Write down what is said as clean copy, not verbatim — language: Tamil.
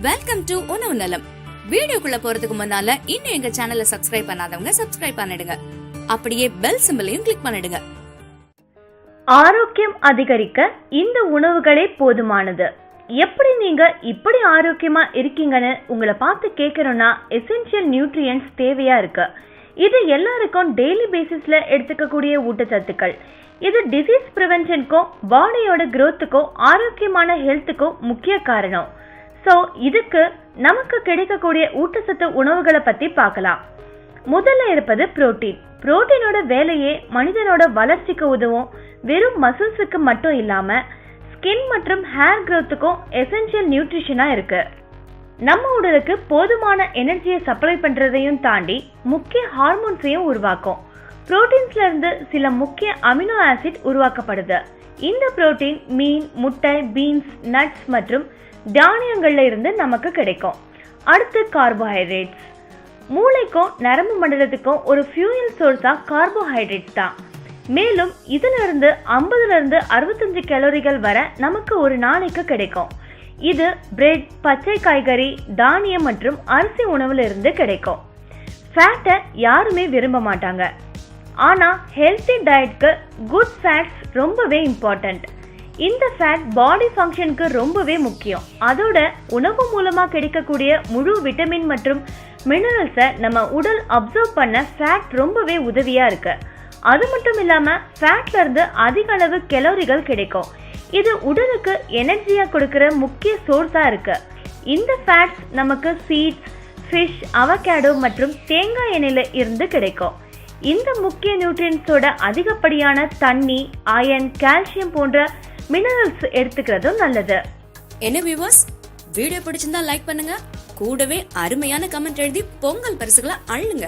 வெல்கம் டு உணவு நலம். வீடியோக்குள்ள போறதுக்கு முன்னால இன்னும் எங்க சேனலை சப்ஸ்கிரைப் பண்ணாதவங்க சப்ஸ்கிரைப் பண்ணிடுங்க. அப்படியே பெல் சிம்பலையும் கிளிக் பண்ணிடுங்க. ஆரோக்கியம் அதிகரிக்க இந்த உணவுகளே போதுமானது. எப்படி நீங்க இப்படி ஆரோக்கியமா இருக்கீங்கன்னு உங்களை பார்த்து கேட்கணும்னா எசென்ஷியல் நியூட்ரியன்ட்ஸ் தேவையா இருக்கு. இது எல்லாருக்கும் டெய்லி பேசிஸ்ல எடுத்துக்கக்கூடிய ஊட்டச்சத்துக்கள். இது டிசீஸ் ப்ரிவென்ஷனுக்கும் பாடியோட growthக்கும் ஆரோக்கியமான ஹெல்த்துக்கும் முக்கிய காரணம். ஸோ இதுக்கு நமக்கு கிடைக்கக்கூடிய ஊட்டச்சத்து உணவுகளை பத்தி பார்க்கலாம். முதல்ல இருப்பது புரோட்டீன். புரோட்டீனோட வேலையே மனிதனோட வளர்ச்சிக்கு உதவும். வெறும் மசில்ஸுக்கு மட்டும் இல்லாம ஸ்கின் மற்றும் ஹேர் growthக்கும் எசென்ஷியல் நியூட்ரிஷனா இருக்கு. நம்ம உடலுக்கு போதுமான எனர்ஜியை சப்ளை பண்றதையும் தாண்டி முக்கிய ஹார்மோன்ஸையும் உருவாக்கும். புரோட்டீன்ஸ்ல இருந்து சில முக்கிய அமினோ ஆசிட் உருவாக்கப்படுது. இந்த புரோட்டீன் மீன், முட்டை, பீன்ஸ், நட்ஸ் மற்றும் தானியங்கள்ல இருந்து நமக்கு கிடைக்கும். அடுத்து கார்போஹைட்ரேட்ஸ். மூளைக்கும் நரம்பு மண்டலத்துக்கும் ஒரு ஃபியூயல் சோர்ஸா கார்போஹைட்ரேட்ஸ் தான். மேலும் இதுல இருந்து 50-65 கேலோரிகள் வரை நமக்கு ஒரு நாளைக்கு கிடைக்கும். இது பிரெட், பச்சை காய்கறி, தானியம் மற்றும் அரிசி உணவுல இருந்து கிடைக்கும். ஃபேட்டை யாருமே விரும்ப மாட்டாங்க. ஆனா ஹெல்த்தி டயட்க்கு குட் ஃபேட்ஸ் ரொம்பவே இம்பார்ட்டன்ட். இந்த ஃபேட் பாடி ஃபங்க்ஷனுக்கு ரொம்பவே முக்கியம். அதோட உணவு மூலமா கிடைக்கக்கூடிய முழு விட்டமின் மற்றும் மினரல்ஸை நம்ம உடல் அப்சர்வ் பண்ண ஃபேட் ரொம்பவே உதவியா இருக்கு. அது மட்டும் இல்லாம ஃபேட்ல இருந்து அதிக அளவு கேலோரிகள் கிடைக்கும். இது உடலுக்கு எனர்ஜியா கொடுக்கிற முக்கிய சோர்ஸா இருக்கு. இந்த ஃபேட்ஸ் நமக்கு சீட்ஸ், ஃபிஷ், அவகேடோ மற்றும் தேங்காய் எண்ணெயில இருந்து கிடைக்கும். இந்த முக்கிய நியூட்ரியன்ஸோட அதிகப்படியான தண்ணி, அயன், கால்சியம் போன்ற மினரல்ஸ் எடுத்துக்கிறதும் நல்லது. என்ன வியூவர்ஸ், வீடியோ பிடிச்சிருந்தா லைக் பண்ணுங்க. கூடவே அருமையான கமெண்ட் எழுதி பொங்கல் பரிசுகளை அள்ளுங்க.